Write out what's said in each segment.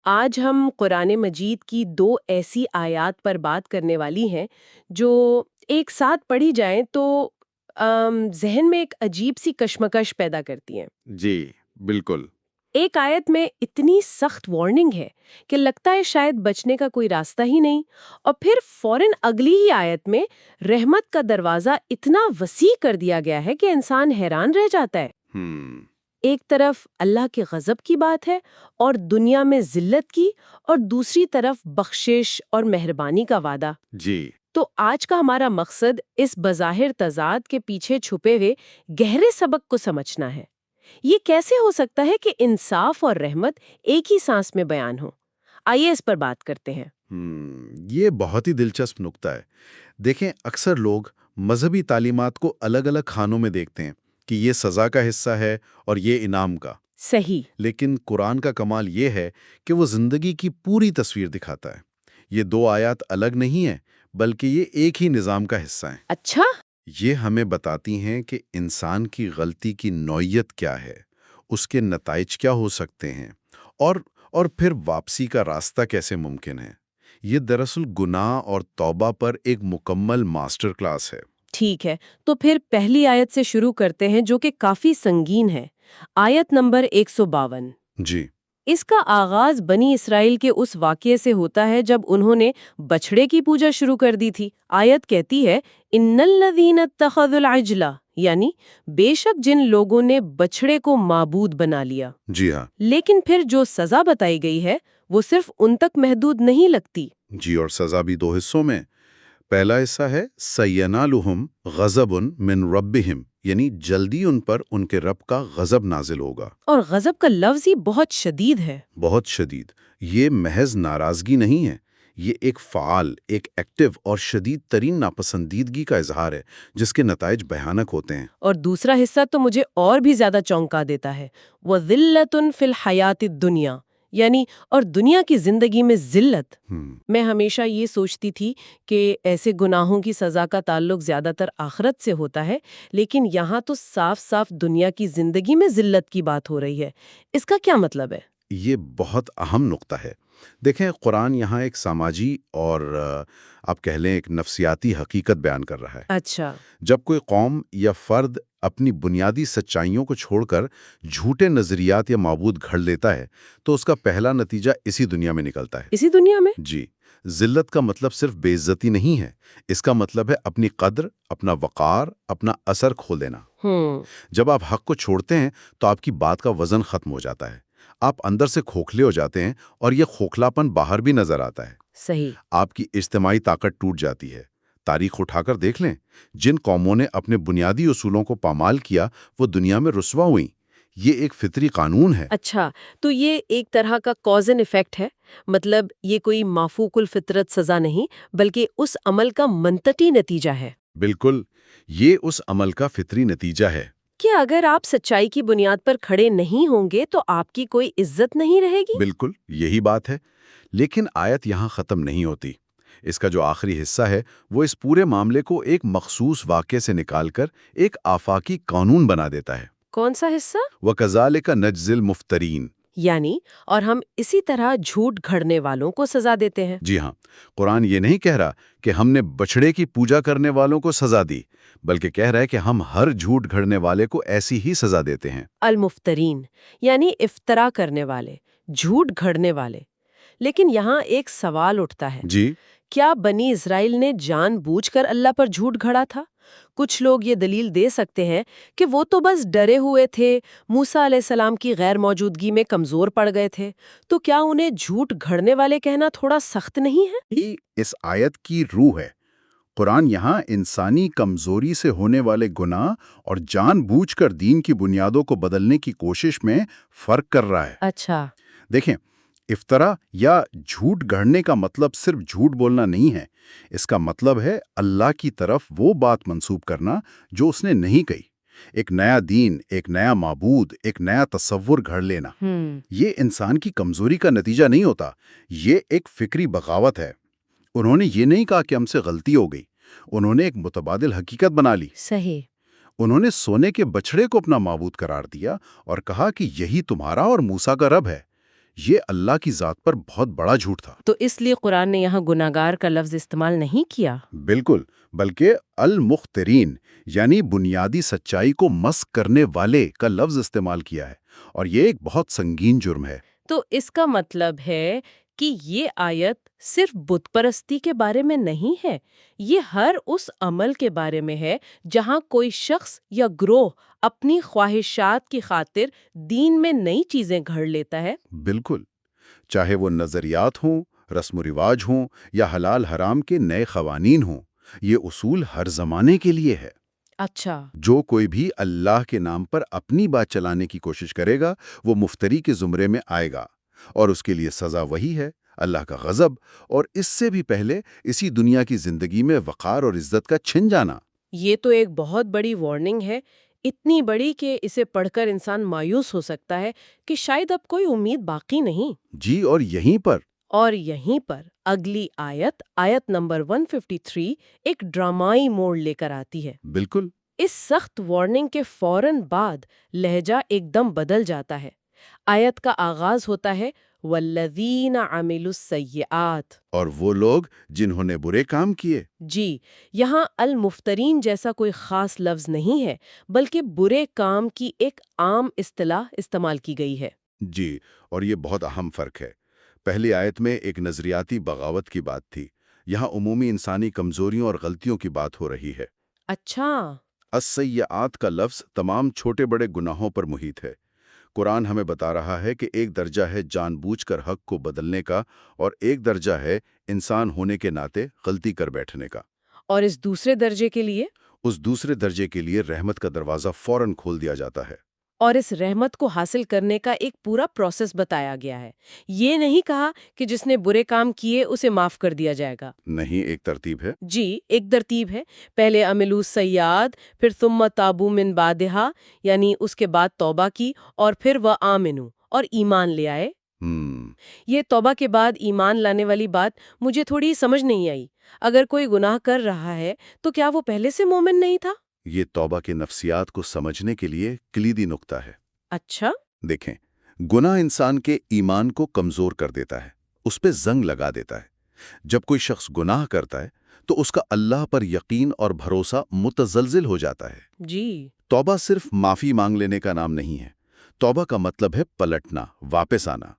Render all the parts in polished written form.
آج ہم قرآن مجید کی دو ایسی آیات پر بات کرنے والی ہیں جو ایک ساتھ پڑھی جائیں تو ذہن میں ایک عجیب سی کشمکش پیدا کرتی ہیں۔ جی بالکل۔ ایک آیت میں اتنی سخت وارننگ ہے کہ لگتا ہے شاید بچنے کا کوئی راستہ ہی نہیں، اور پھر فوراً اگلی ہی آیت میں رحمت کا دروازہ اتنا وسیع کر دیا گیا ہے کہ انسان حیران رہ جاتا ہے۔ ایک طرف اللہ کے غضب کی بات ہے اور دنیا میں ذلت کی، اور دوسری طرف بخشش اور مہربانی کا وعدہ۔ جی تو آج کا ہمارا مقصد اس بظاہر تضاد کے پیچھے چھپے ہوئے گہرے سبق کو سمجھنا ہے۔ یہ کیسے ہو سکتا ہے کہ انصاف اور رحمت ایک ہی سانس میں بیان ہو؟ آئیے اس پر بات کرتے ہیں۔ یہ بہت ہی دلچسپ نکتہ ہے۔ دیکھیں، اکثر لوگ مذہبی تعلیمات کو الگ الگ خانوں میں دیکھتے ہیں کہ یہ سزا کا حصہ ہے اور یہ انعام کا۔ صحیح۔ لیکن قرآن کا کمال یہ ہے کہ وہ زندگی کی پوری تصویر دکھاتا ہے۔ یہ دو آیات الگ نہیں ہیں، بلکہ یہ ایک ہی نظام کا حصہ ہیں۔ اچھا۔ یہ ہمیں بتاتی ہیں کہ انسان کی غلطی کی نوعیت کیا ہے، اس کے نتائج کیا ہو سکتے ہیں، اور پھر واپسی کا راستہ کیسے ممکن ہے۔ یہ دراصل گناہ اور توبہ پر ایک مکمل ماسٹر کلاس ہے۔ ٹھیک ہے، تو پھر پہلی آیت سے شروع کرتے ہیں جو کہ کافی سنگین ہے۔ آیت نمبر 152۔ جی اس کا آغاز بنی اسرائیل کے اس واقعے سے ہوتا ہے جب انہوں نے بچھڑے کی پوجا شروع کر دی تھی۔ آیت کہتی ہے ان الذین اتخذوا العجل، یعنی بے شک جن لوگوں نے بچھڑے کو معبود بنا لیا۔ جی ہاں۔ لیکن پھر جو سزا بتائی گئی ہے وہ صرف ان تک محدود نہیں لگتی۔ جی، اور سزا بھی دو حصوں میں۔ پہلا حصہ ہے سینالہم غضب من ربہم، یعنی جلدی ان پر ان کے رب کا غضب نازل ہوگا۔ اور غضب کا لفظ ہی بہت شدید ہے۔ بہت شدید۔ یہ محض ناراضگی نہیں ہے، یہ ایک فعال، ایک ایکٹیو اور شدید ترین ناپسندیدگی کا اظہار ہے جس کے نتائج بھیانک ہوتے ہیں۔ اور دوسرا حصہ تو مجھے اور بھی زیادہ چونکا دیتا ہے، وَذِلَّةٌ فِي الْحَيَاةِ الدُّنْيَا، یعنی اور دنیا کی زندگی میں ذلت۔ میں ہمیشہ یہ سوچتی تھی کہ ایسے گناہوں کی سزا کا تعلق زیادہ تر آخرت سے ہوتا ہے، لیکن یہاں تو صاف صاف دنیا کی زندگی میں ذلت کی بات ہو رہی ہے۔ اس کا کیا مطلب ہے؟ یہ بہت اہم نقطہ ہے۔ دیکھیں، قرآن یہاں ایک سماجی اور آپ کہہ لیں ایک نفسیاتی حقیقت بیان کر رہا ہے۔ اچھا۔ جب کوئی قوم یا فرد اپنی بنیادی سچائیوں کو چھوڑ کر جھوٹے نظریات یا معبود گھڑ لیتا ہے تو اس کا پہلا نتیجہ اسی دنیا میں نکلتا ہے۔ اسی دنیا میں؟ جی، ذلت کا مطلب صرف بے عزتی نہیں ہے، اس کا مطلب ہے اپنی قدر، اپنا وقار، اپنا اثر کھو دینا۔ جب آپ حق کو چھوڑتے ہیں تو آپ کی بات کا وزن ختم ہو جاتا ہے، آپ اندر سے کھوکھلے ہو جاتے ہیں، اور یہ کھوکھلاپن باہر بھی نظر آتا ہے۔ صحیح۔ آپ کی اجتماعی طاقت ٹوٹ جاتی ہے۔ تاریخ اٹھا کر دیکھ لیں، جن قوموں نے اپنے بنیادی اصولوں کو پامال کیا وہ دنیا میں رسوا ہوئیں۔ یہ ایک فطری قانون ہے۔ اچھا، تو یہ ایک طرح کا کاز اینڈ ایفیکٹ ہے، مطلب یہ کوئی مافوق الفطرت سزا نہیں بلکہ اس عمل کا منطقی نتیجہ ہے۔ بالکل، یہ اس عمل کا فطری نتیجہ ہے کہ اگر آپ سچائی کی بنیاد پر کھڑے نہیں ہوں گے تو آپ کی کوئی عزت نہیں رہے گی۔ بالکل یہی بات ہے، لیکن آیت یہاں ختم نہیں ہوتی۔ اس کا جو آخری حصہ ہے وہ اس پورے معاملے کو ایک مخصوص واقعے سے نکال کر ایک آفاقی قانون بنا دیتا ہے۔ کون سا حصہ؟ وَكَذَلِكَ نَجْزِي الْمُفْتَرِينَ، یعنی اور ہم اسی طرح جھوٹ گھڑنے والوں کو سزا دیتے ہیں۔ جی ہاں، قرآن یہ نہیں کہہ رہا کہ ہم نے بچھڑے کی پوجا کرنے والوں کو سزا دی، بلکہ کہہ رہا ہے کہ ہم ہر جھوٹ گھڑنے والے کو ایسی ہی سزا دیتے ہیں۔ المفترین یعنی افطرا کرنے والے، جھوٹ گھڑنے والے۔ لیکن یہاں ایک سوال اٹھتا ہے، جی، کیا بنی اسرائیل نے جان بوجھ کر اللہ پر جھوٹ گھڑا تھا؟ کچھ لوگ یہ دلیل دے سکتے ہیں کہ وہ تو بس ڈرے ہوئے تھے، موسیٰ علیہ السلام کی غیر موجودگی میں کمزور پڑ گئے تھے۔ تو کیا انہیں جھوٹ گھڑنے والے کہنا تھوڑا سخت نہیں ہے؟ یہ اس آیت کی روح ہے۔ قرآن یہاں انسانی کمزوری سے ہونے والے گناہ اور جان بوجھ کر دین کی بنیادوں کو بدلنے کی کوشش میں فرق کر رہا ہے۔ اچھا۔ دیکھیں، افطرا یا جھوٹ گھڑنے کا مطلب صرف جھوٹ بولنا نہیں ہے، اس کا مطلب ہے اللہ کی طرف وہ بات منسوب کرنا جو اس نے نہیں کہی۔ ایک نیا دین، ایک نیا معبود، ایک نیا تصور گھڑ لینا۔ یہ انسان کی کمزوری کا نتیجہ نہیں ہوتا، یہ ایک فکری بغاوت ہے۔ انہوں نے یہ نہیں کہا کہ ہم سے غلطی ہو گئی، انہوں نے ایک متبادل حقیقت بنا لی۔ صحیح۔ انہوں نے سونے کے بچھڑے کو اپنا معبود قرار دیا اور کہا کہ یہی تمہارا اور موسیٰ کا رب ہے۔ یہ اللہ کی ذات پر بہت بڑا جھوٹ تھا۔ تو اس لیے قرآن نے یہاں گناہگار کا لفظ استعمال نہیں کیا؟ بالکل، بلکہ المخترین یعنی بنیادی سچائی کو مسخ کرنے والے کا لفظ استعمال کیا ہے، اور یہ ایک بہت سنگین جرم ہے۔ تو اس کا مطلب ہے کہ یہ آیت صرف بت پرستی کے بارے میں نہیں ہے، یہ ہر اس عمل کے بارے میں ہے جہاں کوئی شخص یا گروہ اپنی خواہشات کی خاطر دین میں نئی چیزیں گھڑ لیتا ہے۔ بالکل، چاہے وہ نظریات ہوں، رسم و رواج ہوں یا حلال حرام کے نئے قوانین ہوں، یہ اصول ہر زمانے کے لیے ہے۔ اچھا، جو کوئی بھی اللہ کے نام پر اپنی بات چلانے کی کوشش کرے گا وہ مفتری کے زمرے میں آئے گا، اور اس کے لیے سزا وہی ہے، اللہ کا غضب، اور اس سے بھی پہلے اسی دنیا کی زندگی میں وقار اور عزت کا چھن جانا۔ یہ تو ایک بہت بڑی وارننگ ہے، اتنی بڑی کہ اسے پڑھ کر انسان مایوس ہو سکتا ہے کہ شاید اب کوئی امید باقی نہیں۔ جی، اور یہیں پر اگلی آیت، آیت نمبر 153 ایک ڈرامائی موڑ لے کر آتی ہے۔ بالکل، اس سخت وارننگ کے فوراً بعد لہجہ ایک دم بدل جاتا ہے۔ آیت کا آغاز ہوتا ہے وَالَّذِينَ عَمِلُوا السَّيِّئَاتِ، اور وہ لوگ جنہوں نے برے کام کیے۔ جی، یہاں المفترین جیسا کوئی خاص لفظ نہیں ہے، بلکہ برے کام کی ایک عام اصطلاح استعمال کی گئی ہے۔ جی، اور یہ بہت اہم فرق ہے۔ پہلی آیت میں ایک نظریاتی بغاوت کی بات تھی، یہاں عمومی انسانی کمزوریوں اور غلطیوں کی بات ہو رہی ہے۔ اچھا، السیئات کا لفظ تمام چھوٹے بڑے گناہوں پر محیط ہے۔ قرآن ہمیں بتا رہا ہے کہ ایک درجہ ہے جان بوجھ کر حق کو بدلنے کا، اور ایک درجہ ہے انسان ہونے کے ناطے غلطی کر بیٹھنے کا۔ اور اس دوسرے درجے کے لیے؟ اس دوسرے درجے کے لیے رحمت کا دروازہ فوراً کھول دیا جاتا ہے۔ اور اس رحمت کو حاصل کرنے کا ایک پورا پروسیس بتایا گیا ہے۔ یہ نہیں کہا کہ جس نے برے کام کیے اسے معاف کر دیا جائے گا۔ نہیں، ایک ترتیب ہے۔ جی، ایک ترتیب ہے۔ پہلے عملوا السیئات، پھر ثم تابوا من بعدہا، یعنی اس کے بعد توبہ کی، اور پھر وآمنوا، اور ایمان لے آئے۔ یہ توبہ کے بعد ایمان لانے والی بات مجھے تھوڑی سمجھ نہیں آئی۔ اگر کوئی گناہ کر رہا ہے تو کیا وہ پہلے سے مومن نہیں تھا؟ یہ توبہ کے نفسیات کو سمجھنے کے لیے کلیدی نقطہ ہے۔ اچھا، دیکھیں، گناہ انسان کے ایمان کو کمزور کر دیتا ہے، اس پہ زنگ لگا دیتا ہے۔ جب کوئی شخص گناہ کرتا ہے تو اس کا اللہ پر یقین اور بھروسہ متزلزل ہو جاتا ہے۔ جی، توبہ صرف معافی مانگ لینے کا نام نہیں ہے، توبہ کا مطلب ہے پلٹنا، واپس آنا۔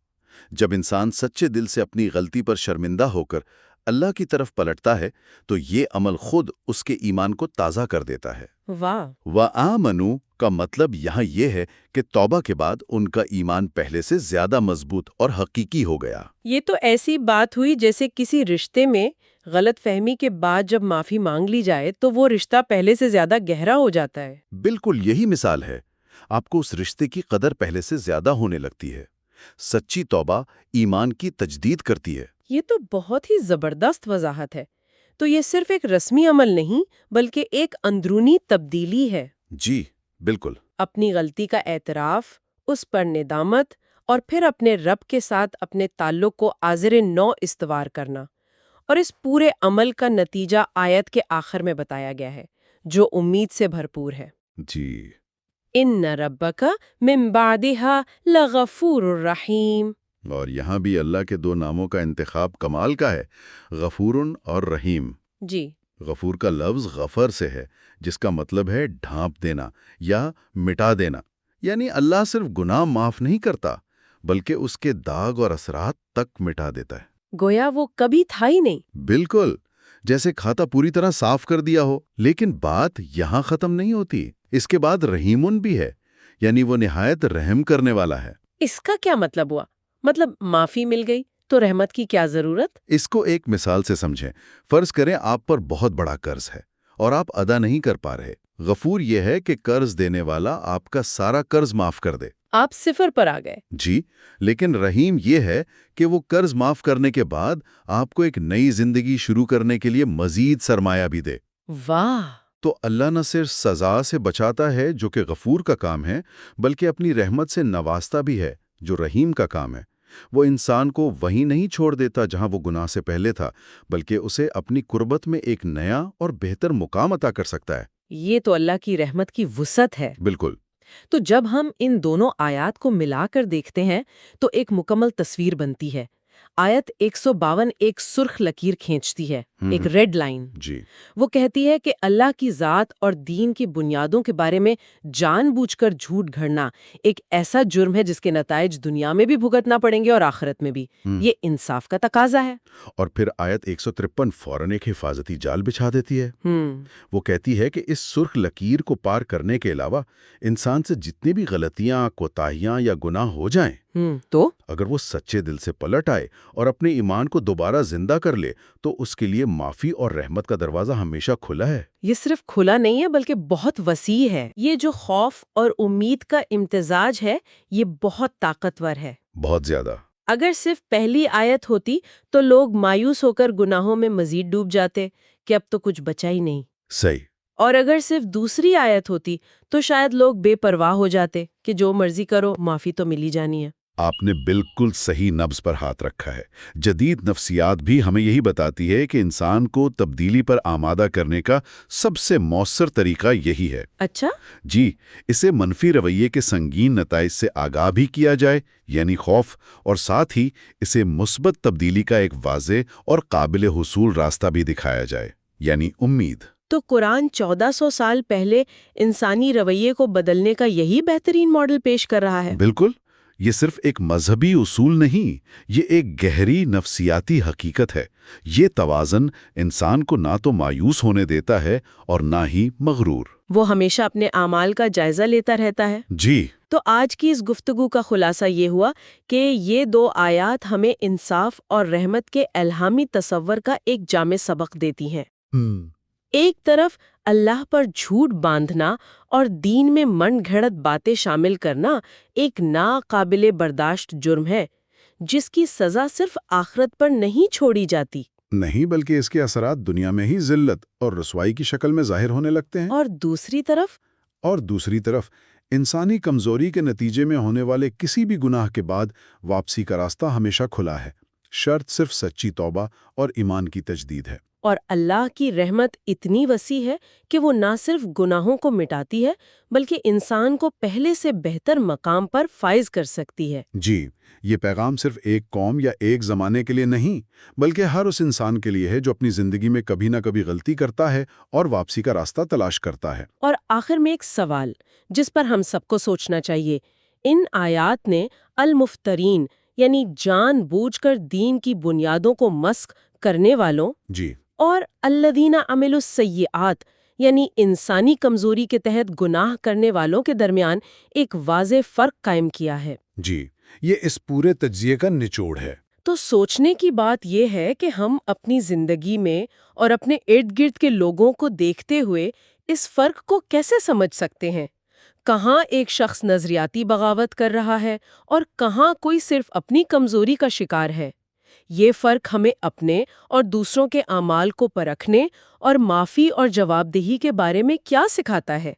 جب انسان سچے دل سے اپنی غلطی پر شرمندہ ہو کر اللہ کی طرف پلٹتا ہے تو یہ عمل خود اس کے ایمان کو تازہ کر دیتا ہے۔ واہ، وآمنوا کا مطلب یہاں یہ ہے کہ توبہ کے بعد ان کا ایمان پہلے سے زیادہ مضبوط اور حقیقی ہو گیا۔ یہ تو ایسی بات ہوئی جیسے کسی رشتے میں غلط فہمی کے بعد جب معافی مانگ لی جائے تو وہ رشتہ پہلے سے زیادہ گہرا ہو جاتا ہے۔ بالکل یہی مثال ہے، آپ کو اس رشتے کی قدر پہلے سے زیادہ ہونے لگتی ہے۔ سچی توبہ ایمان کی تجدید کرتی ہے۔ یہ تو بہت ہی زبردست وضاحت ہے۔ تو یہ صرف ایک رسمی عمل نہیں بلکہ ایک اندرونی تبدیلی ہے۔ جی، بالکل۔ اپنی غلطی کا اعتراف، اس پر ندامت، اور پھر اپنے رب کے ساتھ اپنے تعلق کو آزر نو استوار کرنا، اور اس پورے عمل کا نتیجہ آیت کے آخر میں بتایا گیا ہے جو امید سے بھرپور ہے۔ جی، ان ربک من بعدہا لغفور الرحیم۔ اور یہاں بھی اللہ کے دو ناموں کا انتخاب کمال کا ہے، غفورن اور رحیم۔ جی، غفور کا لفظ غفر سے ہے، جس کا مطلب ہے ڈھانپ دینا یا مٹا دینا، یعنی اللہ صرف گناہ معاف نہیں کرتا بلکہ اس کے داغ اور اثرات تک مٹا دیتا ہے۔ گویا وہ کبھی تھا ہی نہیں۔ بالکل، جیسے کھاتا پوری طرح صاف کر دیا ہو۔ لیکن بات یہاں ختم نہیں ہوتی، اس کے بعد رحیمن بھی ہے، یعنی وہ نہایت رحم کرنے والا ہے۔ اس کا کیا مطلب ہوا؟ مطلب معافی مل گئی تو رحمت کی کیا ضرورت؟ اس کو ایک مثال سے سمجھیں۔ فرض کریں آپ پر بہت بڑا قرض ہے اور آپ ادا نہیں کر پا رہے۔ غفور یہ ہے کہ قرض دینے والا آپ کا سارا قرض معاف کر دے۔ آپ صفر پر آ گئے۔ جی، لیکن رحیم یہ ہے کہ وہ قرض معاف کرنے کے بعد آپ کو ایک نئی زندگی شروع کرنے کے لیے مزید سرمایہ بھی دے۔ واہ، تو اللہ نہ صرف سزا سے بچاتا ہے جو کہ غفور کا کام ہے، بلکہ اپنی رحمت سے نوازتا بھی ہے جو رحیم کا کام ہے۔ وہ انسان کو وہیں نہیں چھوڑ دیتا جہاں وہ گناہ سے پہلے تھا، بلکہ اسے اپنی قربت میں ایک نیا اور بہتر مقام عطا کر سکتا ہے۔ یہ تو اللہ کی رحمت کی وسعت ہے۔ بالکل۔ تو جب ہم ان دونوں آیات کو ملا کر دیکھتے ہیں تو ایک مکمل تصویر بنتی ہے۔ آیت 152 ایک سرخ لکیر کھینچتی ہے، ایک ریڈ لائن۔ جی وہ کہتی ہے کہ اللہ کی ذات اور دین کی بنیادوں کے بارے میں جان بوجھ کر جھوٹ گھڑنا ایک ایسا جرم ہے جس کے نتائج دنیا میں بھی بھگتنا پڑیں گے اور آخرت میں بھی۔ یہ انصاف کا تقاضا ہے۔ اور پھر آیت 153 فوراً ایک حفاظتی جال بچھا دیتی ہے۔ وہ کہتی ہے کہ اس سرخ لکیر کو پار کرنے کے علاوہ انسان سے جتنی بھی غلطیاں، کوتاہیاں یا گناہ ہو جائیں، تو اگر وہ سچے دل سے پلٹ آئے اور اپنے ایمان کو دوبارہ زندہ کر لے تو اس کے لیے معافی اور رحمت کا دروازہ ہمیشہ کھلا ہے۔ یہ صرف کھلا نہیں ہے بلکہ بہت وسیع ہے۔ یہ جو خوف اور امید کا امتزاج ہے یہ بہت طاقتور ہے۔ بہت زیادہ۔ اگر صرف پہلی آیت ہوتی تو لوگ مایوس ہو کر گناہوں میں مزید ڈوب جاتے کہ اب تو کچھ بچا ہی نہیں۔ صحیح۔ اور اگر صرف دوسری آیت ہوتی تو شاید لوگ بے پرواہ ہو جاتے کہ جو مرضی کرو معافی تو ملی جانی ہے۔ آپ نے بالکل صحیح نبض پر ہاتھ رکھا ہے۔ جدید نفسیات بھی ہمیں یہی بتاتی ہے کہ انسان کو تبدیلی پر آمادہ کرنے کا سب سے مؤثر طریقہ یہی ہے۔ اچھا؟ جی، اسے منفی رویے کے سنگین نتائج سے آگاہ بھی کیا جائے، یعنی خوف، اور ساتھ ہی اسے مثبت تبدیلی کا ایک واضح اور قابل حصول راستہ بھی دکھایا جائے، یعنی امید۔ تو قرآن 1400 سال پہلے انسانی رویے کو بدلنے کا یہی بہترین ماڈل پیش کر رہا ہے۔ بالکل۔ یہ صرف ایک مذہبی اصول نہیں، یہ ایک گہری نفسیاتی حقیقت ہے۔ یہ توازن انسان کو نہ تو مایوس ہونے دیتا ہے اور نہ ہی مغرور۔ وہ ہمیشہ اپنے اعمال کا جائزہ لیتا رہتا ہے۔ جی۔ تو آج کی اس گفتگو کا خلاصہ یہ ہوا کہ یہ دو آیات ہمیں انصاف اور رحمت کے الہامی تصور کا ایک جامع سبق دیتی ہیں۔ ایک طرف اللہ پر جھوٹ باندھنا اور دین میں من گھڑت باتیں شامل کرنا ایک ناقابل برداشت جرم ہے جس کی سزا صرف آخرت پر نہیں چھوڑی جاتی، نہیں بلکہ اس کے اثرات دنیا میں ہی ذلت اور رسوائی کی شکل میں ظاہر ہونے لگتے ہیں۔ اور دوسری طرف انسانی کمزوری کے نتیجے میں ہونے والے کسی بھی گناہ کے بعد واپسی کا راستہ ہمیشہ کھلا ہے۔ شرط صرف سچی توبہ اور ایمان کی تجدید ہے۔ اور اللہ کی رحمت اتنی وسیع ہے کہ وہ نہ صرف گناہوں کو مٹاتی ہے بلکہ انسان کو پہلے سے بہتر مقام پر فائز کر سکتی ہے۔ جی، یہ پیغام صرف ایک قوم یا ایک زمانے کے لیے نہیں بلکہ ہر اس انسان کے لیے ہے جو اپنی زندگی میں کبھی نہ کبھی غلطی کرتا ہے اور واپسی کا راستہ تلاش کرتا ہے۔ اور آخر میں ایک سوال جس پر ہم سب کو سوچنا چاہیے، ان آیات نے المفترین یعنی جان بوجھ کر دین کی بنیادوں کو مسخ کرنے والوں جی، اور الذین عملوا السیئات یعنی انسانی کمزوری کے تحت گناہ کرنے والوں کے درمیان ایک واضح فرق قائم کیا ہے۔ جی، یہ اس پورے تجزیے کا نچوڑ ہے۔ تو سوچنے کی بات یہ ہے کہ ہم اپنی زندگی میں اور اپنے ارد گرد کے لوگوں کو دیکھتے ہوئے اس فرق کو کیسے سمجھ سکتے ہیں؟ کہاں ایک شخص نظریاتی بغاوت کر رہا ہے اور کہاں کوئی صرف اپنی کمزوری کا شکار ہے؟ یہ فرق ہمیں اپنے اور دوسروں کے اعمال کو پرکھنے اور معافی اور جواب دہی کے بارے میں کیا سکھاتا ہے؟